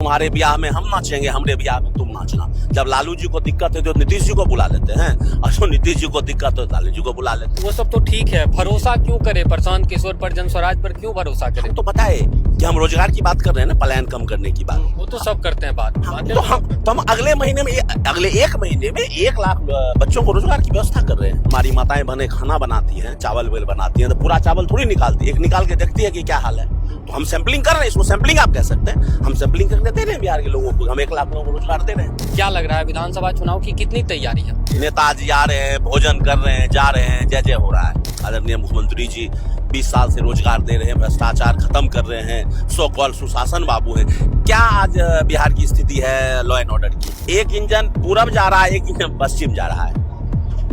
तुम्हारे ब्याह में हम नाचेंगे, हमरे ब्याह में तुम नाचना। जब लालू जी को दिक्कत है तो नीतीश जी को बुला लेते हैं, और जो नीतीश जी को दिक्कत है तो लालू जी को बुला लेते हैं। वो सब तो ठीक है, भरोसा क्यों करे प्रशांत किशोर पर, जनस्वराज पर क्यों भरोसा करे? तो पता है कि हम रोजगार की बात कर रहे हैं ना, पलायन कम करने की बात। वो तो सब करते हैं बात। तो हम अगले महीने में, अगले 1 महीने में 1 लाख बच्चों को रोजगार की व्यवस्था कर रहे हैं। हमारी माताएं बहनें खाना बनाती हैं, चावल वेल बनाती हैं, तो पूरा चावल थोड़ी निकालती है, एक निकाल के देखती है कि क्या हाल है। तो हम सैंपलिंग कर रहे हैं, इसको सैंपलिंग आप कह सकते हैं। हम सैंपलिंग करके दे रहे हैं बिहार के लोगों को, हम 1 लाख लोगों को रोजगार दे रहे हैं। क्या लग रहा है विधानसभा चुनाव की कितनी तैयारी है? नेताजी आ रहे हैं, भोजन कर रहे हैं, जा रहे हैं, जय जय हो रहा है। आदरणीय मुख्यमंत्री जी 20 साल से रोजगार दे रहे हैं, भ्रष्टाचार खत्म कर रहे हैं, सो कॉल सुशासन बाबू है। क्या आज बिहार की स्थिति है लॉ एंड ऑर्डर की? एक इंजन पूरब जा रहा है, एक इंजन पश्चिम जा रहा है,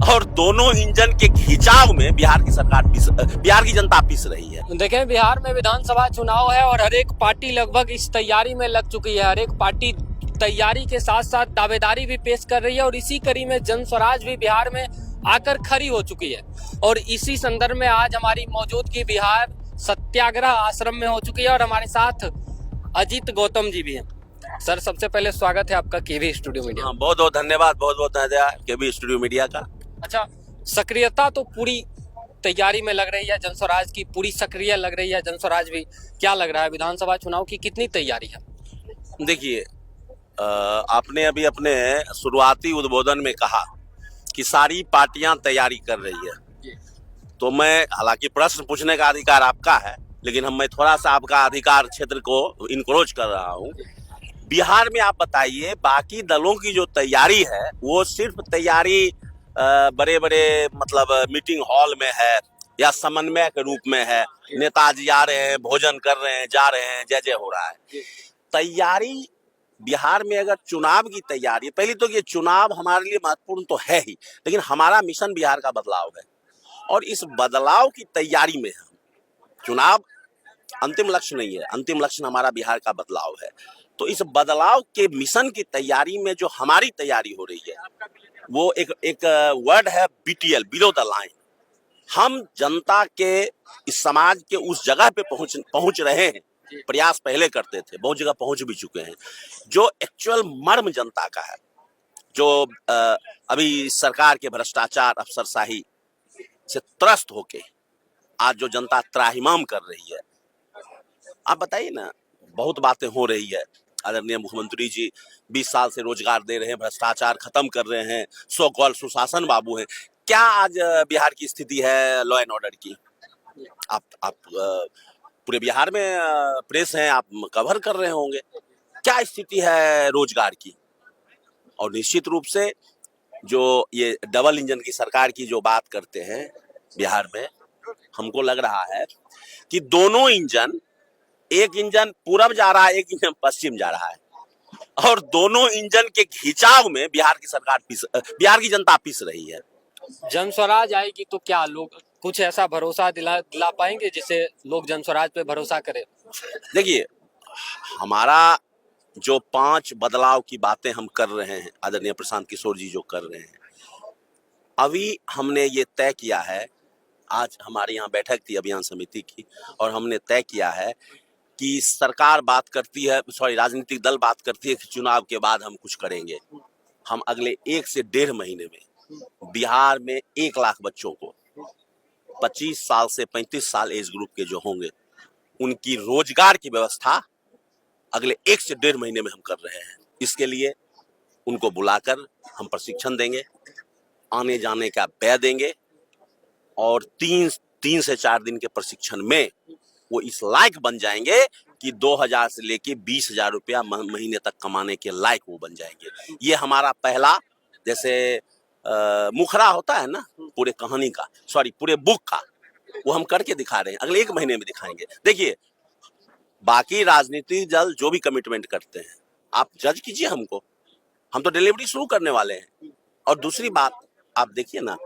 और दोनों इंजन के खिंचाव में बिहार की सरकार बिहार की जनता पिस रही है। देखें, बिहार में विधानसभा चुनाव है और हर एक पार्टी लगभग इस तैयारी में लग चुकी है। हर एक पार्टी तैयारी के साथ साथ दावेदारी भी पेश कर रही है, और इसी कड़ी में जनस्वराज भी बिहार में आकर खड़ी हो चुकी है। और इसी संदर्भ में आज हमारी मौजूदगी बिहार सत्याग्रह आश्रम में हो चुकी है, और हमारे साथ अजीत गौतम जी भी हैं। सर, सबसे पहले स्वागत है आपका केवी स्टूडियो मीडिया। बहुत बहुत धन्यवाद, बहुत बहुत धन्यवाद केवी स्टूडियो मीडिया का। अच्छा, सक्रियता तो पूरी तैयारी में लग रही है, जनस्वराज की पूरी सक्रिय लग रही है जनस्वराज भी। क्या लग रहा है विधानसभा चुनाव की कितनी तैयारी है? देखिए, आपने अभी अपने शुरुआती उद्बोधन में कहा कि सारी पार्टियां तैयारी कर रही है, तो मैं, हालांकि प्रश्न पूछने का अधिकार आपका है, लेकिन मैं थोड़ा सा आपका अधिकार क्षेत्र को इनक्रोच कर रहा हूं। बिहार में आप बताइए, बाकी दलों की जो तैयारी है वो सिर्फ तैयारी बड़े बड़े मतलब मीटिंग हॉल में है या समन्वय के रूप में है। नेताजी आ रहे हैं, भोजन कर रहे हैं, जा रहे हैं, जय जय हो रहा है। तैयारी बिहार में, अगर चुनाव की तैयारी, पहली तो ये चुनाव हमारे लिए महत्वपूर्ण तो है ही, लेकिन हमारा मिशन बिहार का बदलाव है, और इस बदलाव की तैयारी में हम, चुनाव अंतिम लक्ष्य नहीं है, अंतिम लक्ष्य हमारा बिहार का बदलाव है। तो इस बदलाव के मिशन की तैयारी में जो हमारी तैयारी हो रही है, वो एक वर्ड है BTL, बिलो द लाइन। हम जनता के, इस समाज के उस जगह पे पहुंच रहे हैं। प्रयास पहले करते थे, बहुत जगह पहुंच भी चुके हैं, जो एक्चुअल मर्म जनता का है, जो अभी सरकार के भ्रष्टाचार, अफसरशाही से त्रस्त होके आज जो जनता त्राहिमाम कर रही है। आप बताइए ना, बहुत बातें हो रही है। आदरणीय मुख्यमंत्री जी 20 साल से रोजगार दे रहे हैं, भ्रष्टाचार खत्म कर रहे हैं, सो कॉल सुशासन बाबू है। क्या आज बिहार की स्थिति है लॉ एंड ऑर्डर की? आप पूरे बिहार में प्रेस हैं, आप कवर कर रहे होंगे, क्या स्थिति है रोजगार की? और निश्चित रूप से जो ये डबल इंजन की सरकार की जो बात करते हैं बिहार में, हमको लग रहा है कि दोनों इंजन, एक इंजन पूरब जा रहा है, एक इंजन पश्चिम जा रहा है, और दोनों इंजन के खिंचाव में बिहार की जनता पिस रही है। जनस्वराज आएगी तो क्या लोग कुछ ऐसा भरोसा दिला पाएंगे जिससे लोग जनस्वराज पे भरोसा करें? देखिए, हमारा जो 5 बदलाव की बातें हम कर रहे हैं, आदरणीय प्रशांत किशोर जी जो कर रहे हैं, अभी हमने ये तय किया है, आज हमारे यहाँ बैठक थी अभियान समिति की, और हमने तय किया है कि सरकार बात करती है, राजनीतिक दल बात करती है कि चुनाव के बाद हम कुछ करेंगे। हम अगले 1 से 1.5 महीने में बिहार में 1 लाख बच्चों को, 25 साल से 35 साल एज ग्रुप के जो होंगे, उनकी रोजगार की व्यवस्था अगले 1 से 1.5 महीने में हम कर रहे हैं। इसके लिए उनको बुलाकर हम प्रशिक्षण देंगे, आने जाने का व्यय देंगे, और 3 से 4 दिन के प्रशिक्षण में वो इस लायक बन जाएंगे कि 2000 से लेके 20,000 रुपया महीने तक कमाने के लायक वो बन जाएंगे। ये हमारा पहला, जैसे मुखरा होता है ना पूरे कहानी का, पूरे बुक का, वो हम करके दिखा रहे हैं, अगले 1 महीने में दिखाएंगे। देखिए, बाकी राजनीतिक दल जो भी कमिटमेंट करते हैं, आप जज कीजिए हमको, हम तो डिलीवरी शुरू करने वाले हैं। और दूसरी बात, आप देखिए ना,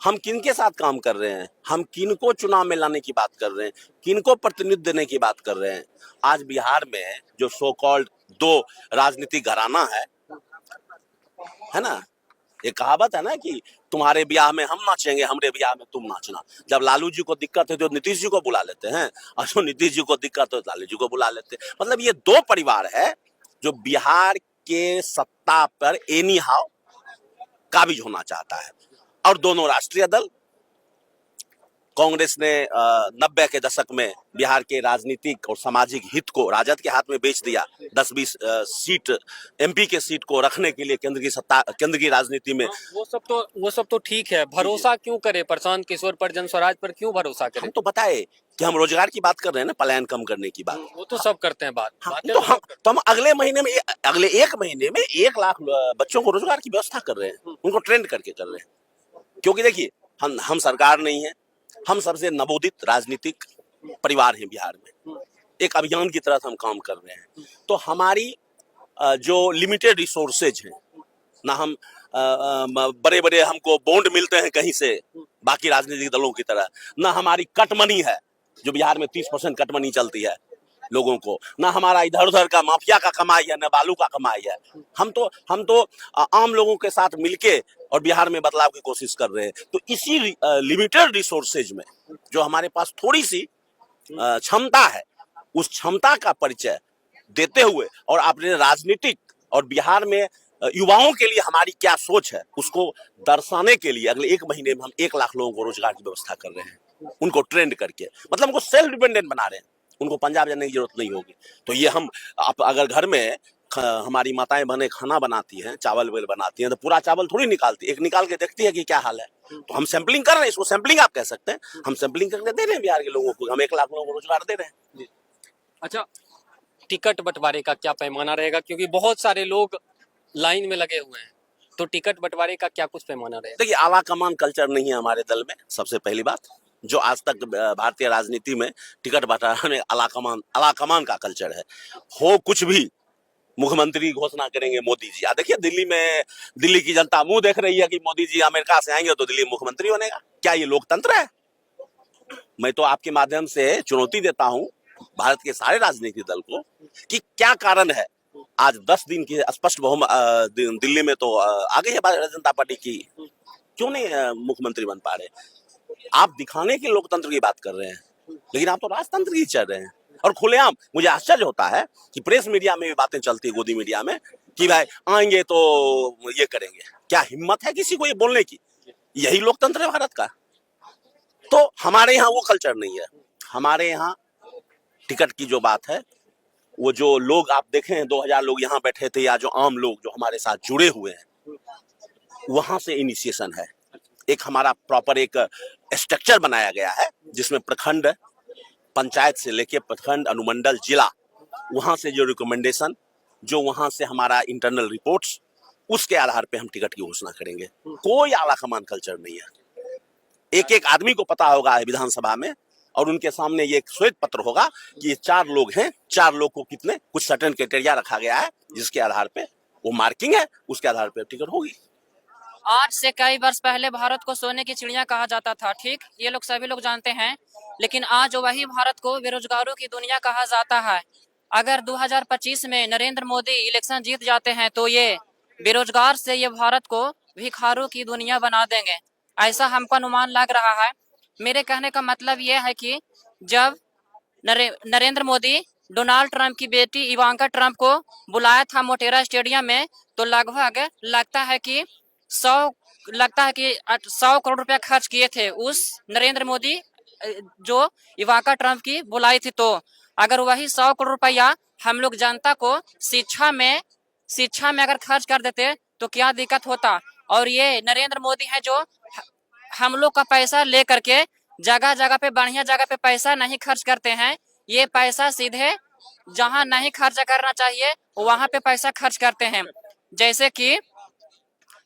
हम किनके साथ काम कर रहे हैं, हम किनको चुनाव में लाने की बात कर रहे हैं, किनको प्रतिनिधित्व देने की बात कर रहे हैं। आज बिहार में जो सो कॉल्ड 2 राजनीतिक घराना है ना, ये कहावत है ना कि तुम्हारे ब्याह में हम नाचेंगे, हमरे ब्याह में तुम नाचना। जब लालू जी को दिक्कत है तो नीतीश जी को बुला लेते हैं, और जो नीतीश जी को दिक्कत है तो लालू जी को बुला लेते हैं। मतलब ये 2 परिवार है जो बिहार के सत्ता पर एनी हाउ काबिज होना चाहता है। और दोनों राष्ट्रीय दल, कांग्रेस ने 90 के दशक में बिहार के राजनीतिक और सामाजिक हित को राजद के हाथ में बेच दिया। 10-20 सीट एमपी के सीट को रखने के लिए केंद्र की राजनीति में। वो सब तो ठीक है, भरोसा क्यों करे प्रशांत किशोर पर, जनस्वराज पर क्यों भरोसा करे? हम तो बताए कि हम रोजगार की बात कर रहे हैं ना, पलायन कम करने की बात। वो तो सब करते हैं बात। तो हम अगले एक महीने में 1 लाख बच्चों को रोजगार की व्यवस्था कर रहे हैं, उनको ट्रेंड करके कर रहे हैं। क्योंकि देखिए, हम सरकार नहीं है, हम सबसे नवोदित राजनीतिक परिवार हैं बिहार में। एक अभियान की तरह हम काम कर रहे हैं। तो हमारी जो लिमिटेड रिसोर्सेज हैं ना, हम बड़े बड़े हमको बॉन्ड मिलते हैं कहीं से बाकी राजनीतिक दलों की तरह, ना हमारी कट मनी है जो बिहार में 30% कट मनी चलती है लोगों को, ना हमारा इधर उधर का माफिया का कमाई है, ना बालू का कमाई है। हम तो आम लोगों के साथ मिलके और बिहार में बदलाव की कोशिश कर रहे हैं। तो इसी लिमिटेड रिसोर्सेज में जो हमारे पास थोड़ी सी क्षमता है, उस क्षमता का परिचय देते हुए और अपने राजनीतिक और बिहार में युवाओं के लिए हमारी क्या सोच है उसको दर्शाने के लिए अगले 1 महीने में हम 1 लाख लोगों को रोजगार की व्यवस्था कर रहे हैं, उनको ट्रेंड करके। मतलब उनको सेल्फ डिपेंडेंट बना रहे हैं, उनको पंजाब जाने की जरूरत नहीं होगी। तो ये हम अगर घर में हमारी माताएं बहनें खाना बनाती हैं, चावल वेल बनाती हैं, तो पूरा चावल थोड़ी निकालती है, एक निकाल के देखती है कि क्या हाल है। तो हम सैंपलिंग कर रहे हैं, इसको सैंपलिंग आप कह सकते हैं। हम सैंपलिंग करके दे रहे हैं बिहार के लोगों को, हम 1 लाख लोगों को रोजगार दे रहे हैं। अच्छा, टिकट बंटवारे का क्या पैमाना रहेगा? क्योंकि बहुत सारे लोग लाइन में लगे हुए हैं, तो टिकट बंटवारे का क्या कुछ पैमाना रहेगा? देखिए, आला कमान कल्चर नहीं है हमारे दल में, सबसे पहली बात। जो आज तक भारतीय राजनीति में टिकट बंटवारे में आला कमान का कल्चर है। हो कुछ भी, मुख्यमंत्री घोषणा करेंगे मोदी जी। देखिए, दिल्ली की जनता मुंह देख रही है कि मोदी जी अमेरिका से आएंगे तो दिल्ली मुख्यमंत्री बनेगा। क्या ये लोकतंत्र है? मैं तो आपके माध्यम से चुनौती देता हूं भारत के सारे राजनीतिक दल को कि क्या कारण है आज 10 दिन की स्पष्ट बहुमत दिल्ली में तो आ गई है भारतीय जनता पार्टी की, क्यों नहीं मुख्यमंत्री बन पा रहे? आप दिखाने की लोकतंत्र की बात कर रहे हैं, लेकिन आप तो राजतंत्र की चल रहे हैं। और खुलेआम मुझे आश्चर्य होता है कि प्रेस मीडिया में भी बातें चलती है, गोदी मीडिया में, कि भाई आएंगे तो ये करेंगे। क्या हिम्मत है किसी को ये बोलने की? यही लोकतंत्र है भारत का। तो हमारे यहाँ वो कल्चर नहीं है। हमारे यहाँ टिकट की जो बात है, वो जो लोग आप देखें 2000 लोग यहाँ बैठे थे, या जो आम लोग जो हमारे साथ जुड़े हुए हैं, वहां से इनिशिएशन है। एक हमारा प्रॉपर एक स्ट्रक्चर बनाया गया है जिसमें प्रखंड, पंचायत से लेके प्रखंड, अनुमंडल, जिला, वहां से जो रिकमेंडेशन, जो वहां से हमारा इंटरनल रिपोर्ट्स, उसके आधार पे हम टिकट की घोषणा करेंगे। कोई आला कमान कल्चर नहीं है। एक एक आदमी को पता होगा विधानसभा में, और उनके सामने ये एक श्वेत पत्र होगा कि ये 4 लोग हैं, 4 लोग को कितने, कुछ सर्टेन क्राइटेरिया रखा गया है जिसके आधार पे वो मार्किंग है, उसके आधार पे टिकट होगी। आज से कई वर्ष पहले भारत को सोने की चिड़िया कहा जाता था, ठीक, ये लोग सभी लोग जानते हैं। लेकिन आज वही भारत को बेरोजगारों की दुनिया कहा जाता है। अगर 2025 में नरेंद्र मोदी इलेक्शन जीत जाते हैं तो ये बेरोजगार से ये भारत को भिखारों की दुनिया बना देंगे, ऐसा हमको अनुमान लग रहा है। मेरे कहने का मतलब ये है कि जब नरेंद्र मोदी डोनाल्ड ट्रंप की बेटी इवांका ट्रंप को बुलाया था मोटेरा स्टेडियम में, तो लगभग लगता है कि 100 करोड़ रुपया खर्च किए थे उस नरेंद्र मोदी जो इवांका ट्रंप की बुलाई थी। तो अगर वही 100 करोड़ रुपया हम लोग जनता को शिक्षा में अगर खर्च कर देते तो क्या दिक्कत होता। और ये नरेंद्र मोदी है जो हम लोग का पैसा ले करके जगह जगह पे, बढ़िया जगह पे पैसा नहीं खर्च करते हैं। ये पैसा सीधे जहां नहीं खर्च करना चाहिए वहां पे पैसा खर्च करते हैं। जैसे कि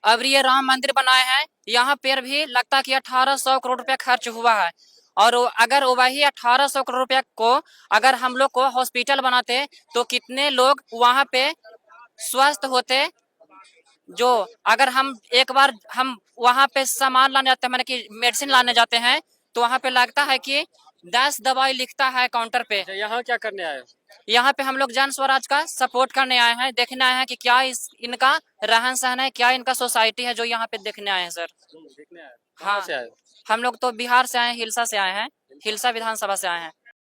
अब ये राम मंदिर बनाए हैं, यहाँ पर भी लगता है कि 1800 करोड़ रुपया खर्च हुआ है। और अगर वही 1800 करोड़ रुपया को अगर हम लोग को हॉस्पिटल बनाते तो कितने लोग वहां पे स्वस्थ होते। जो अगर हम एक बार हम वहां पे सामान लाने जाते हैं, माने कि मेडिसिन लाने जाते हैं, तो वहां पे लगता है कि 10 दवाई लिखता है काउंटर पे। यहाँ क्या करने आए? यहाँ पे हम लोग जन स्वराज का सपोर्ट करने आए हैं, देखने आए हैं कि क्या इनका रहन सहन है, क्या इनका सोसाइटी है, जो यहाँ पे देखने आए हैं सर। देखने आए? हाँ, से आए? हम लोग तो बिहार से आए हैं, हिलसा से आए हैं, हिलसा विधानसभा से आए हैं।